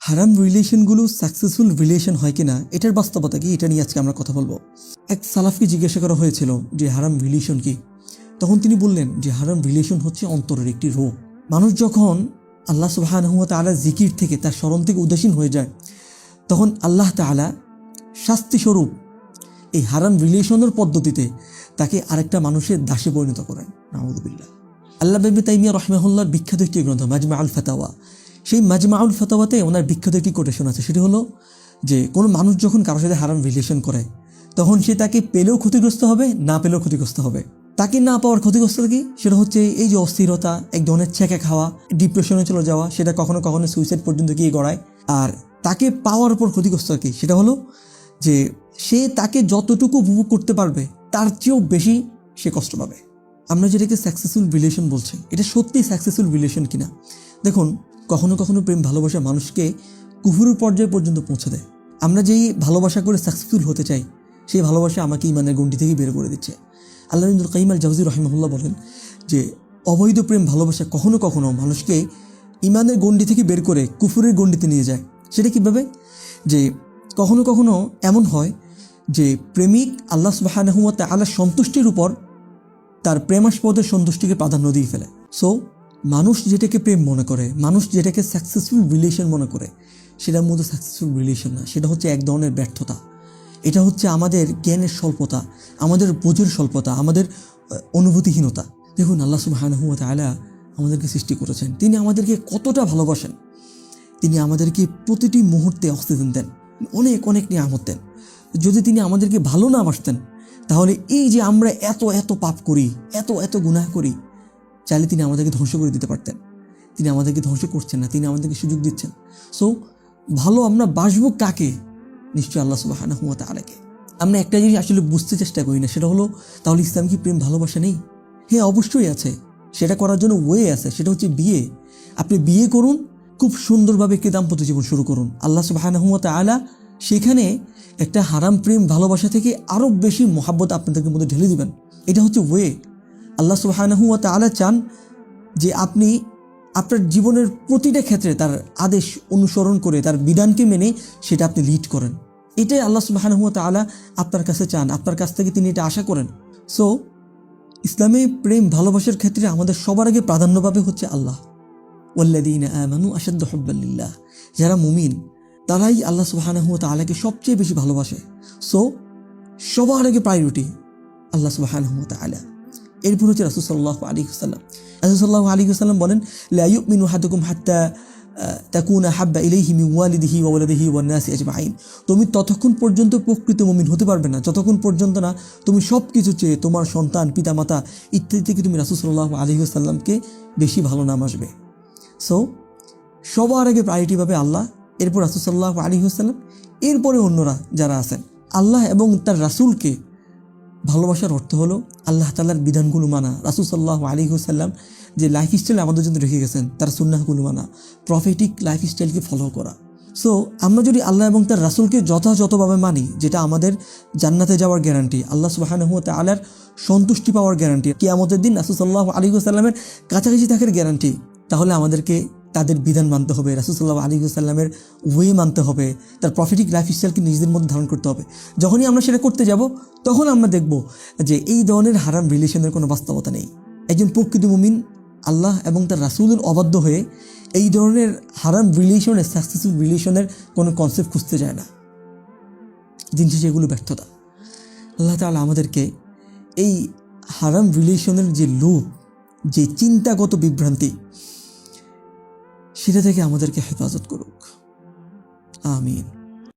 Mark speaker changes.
Speaker 1: হারাম রিলেশনগুলো successful relation হয় কিনা এটার বাস্তবতা কি, এটা নিয়ে আজকে আমরা কথা বলবো। এক সালাফকে জিজ্ঞাসা করা হয়েছিল যে হারাম রিলেশন কি, তখন তিনি বললেন যে হারাম রিলেশন হচ্ছে অন্তরের একটি রোগ। মানুষ যখন আল্লাহ সুবহানাহু ওয়া তাআলা জিকির থেকে, তার স্মরণ থেকে উদাসীন হয়ে যায়, তখন আল্লাহ তাআলা শাস্তিস্বরূপ এই হারাম রিলেশনের পদ্ধতিতে তাকে আরেকটা মানুষের দাসে পরিণত করেন। নাউযুবিল্লাহ। আল্লামা ইবনে তাইমিয়া রাহিমাহুল্লাহর বিখ্যাত একটি গ্রন্থ মাজমাউল ফাতাওয়া, সেই মাজমাউল ফাতাওয়াতে ওনার বিখ্যাত একটি কোটেশন আছে, সেটি হলো যে কোনো মানুষ যখন কারোর সাথে হারাম রিলেশন করে তখন সে তাকে পেলেও ক্ষতিগ্রস্ত হবে, না পেলেও ক্ষতিগ্রস্ত হবে। তাকে না পাওয়ার ক্ষতিগ্রস্ত কি, সেটা হচ্ছে এই যে অস্থিরতা, এক ধরনের ছেঁকে খাওয়া, ডিপ্রেশনে চলে যাওয়া, সেটা কখনো কখনো সুইসাইড পর্যন্ত গিয়ে গড়ায়। আর তাকে পাওয়ার পর ক্ষতিগ্রস্ত কি, সেটা হলো যে সে তাকে যতটুকু উপভোগ করতে পারবে তার চেয়েও বেশি সে কষ্ট পাবে। আমরা যেটাকে সাকসেসফুল রিলেশন বলছি, এটা সত্যি সাকসেসফুল রিলেশন কিনা। দেখুন, কখনো কখনো প্রেম ভালোবাসা মানুষকে কুফুরের পর্যায়ে পর্যন্ত পৌঁছে দেয়। আমরা যেই ভালোবাসা করে সাকসেসফুল হতে চাই, সেই ভালোবাসা আমাকে ইমানের গণ্ডি থেকে বের করে দিচ্ছে। আল্লামা ইবনুল কাইয়িম আল জাওজি রাহিমাহুল্লাহ বলেন যে অবৈধ প্রেম ভালোবাসা কখনো কখনো মানুষকে ইমানের গণ্ডি থেকে বের করে কুফুরের গণ্ডিতে নিয়ে যায়। সেটা কীভাবে? যে কখনো কখনো এমন হয় যে প্রেমিক আল্লাহ সুবহানাহু ওয়া তাআলার সন্তুষ্টির উপর তার প্রেমাস্পদের সন্তুষ্টিকে প্রাধান্য দিয়ে ফেলে। সো মানুষ যেটাকে প্রেম মনে করে, মানুষ যেটাকে সাকসেসফুল রিলেশন মনে করে, সেটার মধ্যে সাকসেসফুল রিলেশন না, সেটা হচ্ছে এক ধরনের ব্যর্থতা। এটা হচ্ছে আমাদের জ্ঞানের স্বল্পতা, আমাদের বোঝের স্বল্পতা, আমাদের অনুভূতিহীনতা। দেখুন, আল্লাহ সুবহানাহু ওয়া তাআলা আমাদেরকে সৃষ্টি করেছেন, তিনি আমাদেরকে কতটা ভালোবাসেন। তিনি আমাদেরকে প্রতিটি মুহূর্তে অক্সিজেন দেন, অনেক অনেক নিয়ামত দেন। যদি তিনি আমাদেরকে ভালো না বাসতেন, তাহলে এই যে আমরা এত এত পাপ করি, এত এত গুনাহ করি, চাইলে তিনি আমাদেরকে ধ্বংস করে দিতে পারতেন। তিনি আমাদেরকে ধ্বংস করছেন না, তিনি আমাদেরকে সুযোগ দিচ্ছেন। সো ভালো আমরা বাসবো কাকে? নিশ্চয়ই আল্লাহ সুবহানাহু ওয়া তাআলাকে। আমরা একটা জিনিস আসলে বুঝতে চেষ্টা করি না, সেটা হলো তাহলে ইসলাম কি প্রেম ভালোবাসা নেই? হ্যাঁ, অবশ্যই আছে। সেটা করার জন্য ওয়ে আছে, সেটা হচ্ছে বিয়ে। আপনি বিয়ে করুন, খুব সুন্দরভাবে একটি দাম্পত্য জীবন শুরু করুন। আল্লাহ সুবহানাহু ওয়া তাআলা সেখানে একটা হারাম প্রেম ভালোবাসা থেকে আরও বেশি মহাব্বত আপনাদের মধ্যে ঢেলে দিবেন। এটা হচ্ছে ওয়ে। আল্লাহ সুবহানাহু ওয়া তাআলা চান যে আপনি আপনার জীবনের প্রতিটা ক্ষেত্রে তার আদেশ অনুসরণ করে, তার বিধানকে মেনে সেটা আপনি লিড করেন। এটাই আল্লাহ সুবহানাহু ওয়া তাআলা আপনার কাছে চান, আপনার কাছ থেকে তিনি এটা আশা করেন। সো ইসলামে প্রেম ভালোবাসার ক্ষেত্রে আমাদের সবার আগে প্রাধান্য পাবে হচ্ছে আল্লাহ। ওয়াল্লাযীনা আমানু আশাদ্দু হুব্বান লিল্লাহ। যারা মুমিন তারাই আল্লাহ সুবহানাহু ওয়া তাআলাকে সবচেয়ে বেশি ভালোবাসে। সো সবার আগে প্রায়োরিটি আল্লাহ সুবহানাহু ওয়া তাআলা। এরপর হচ্ছে রাসূল সাল্লাল্লাহু আলাইহি ওয়াসাল্লাম। রাসূল সাল্লাল্লাহু আলাইহি ওয়াসাল্লাম বলেন, লা ইউমিনু আহাদুকুম হাত্তা তাকুনা হাব্বা ইলাইহি মিন ওয়ালিদিহি ওয়া ওয়ালাদিহি ওয়ান নাসি আজমাইন। তুমি ততক্ষণ পর্যন্ত প্রকৃত মুমিন হতে পারবে না যতক্ষণ পর্যন্ত না তুমি সব কিছু চেয়ে তোমার সন্তান, পিতামাতা ইত্যাদি থেকে তুমি রাসূল সাল্লাল্লাহু আলাইহি ওয়াসাল্লামকে বেশি ভালো নামাজবে। সো সবার আগে প্রায়োরিটি পাবে আল্লাহ, এরপর রাসূল সাল্লাল্লাহু আলাইহি ওয়াসাল্লাম, এরপরে অন্যরা যারা আছেন। আল্লাহ এবং তার রাসূলকে ভালোবাসার অর্থ হলো আল্লাহ তাআলার বিধানগুলো মানা, রাসূল সাল্লাল্লাহু আলাইহি ওয়াসাল্লাম যে লাইফস্টাইল আমাদের জন্য রেখে গেছেন তার সুন্নাহগুলো মানা, প্রফেটিক লাইফস্টাইলকে ফলো করা। সো আমরা যদি আল্লাহ এবং তার রাসূলকে যথাযথভাবে মানি, যেটা আমাদের জান্নাতে যাওয়ার গ্যারান্টি, আল্লাহ সুবহানাহু ওয়া তাআলার সন্তুষ্টি পাওয়ার গ্যারান্টি, কিয়ামতের দিন রাসূল সাল্লাল্লাহু আলাইহি ওয়াসাল্লামের কাছাকাছি থাকার গ্যারান্টি, তাহলে আমাদেরকে তাদের বিধান মানতে হবে, রাসূল সাল্লাল্লাহু আলাইহি ওয়াসাল্লামের ওয়ে মানতে হবে, তার প্রফেটিক লাইফস্টাইলকে নিজেদের মধ্যে ধারণ করতে হবে। যখনই আমরা সেটা করতে যাব, তখন আমরা দেখব যে এই ধরনের হারাম রিলেশনের কোনো বাস্তবতা নেই। একজন প্রকৃত মুমিন আল্লাহ এবং তার রাসূলের অবাধ্য হয়ে এই ধরনের হারাম রিলেশনের, সাকসেসফুল রিলেশনের কোনো কনসেপ্ট খুঁজতে যায় না। দিন শেষে এগুলো ব্যর্থতা। আল্লাহ তাআলা আমাদেরকে এই হারাম রিলেশনের যে লোভ, যে চিন্তাগত বিভ্রান্তি, সেটা থেকে আমাদেরকে হেফাজত করুক। আমিন।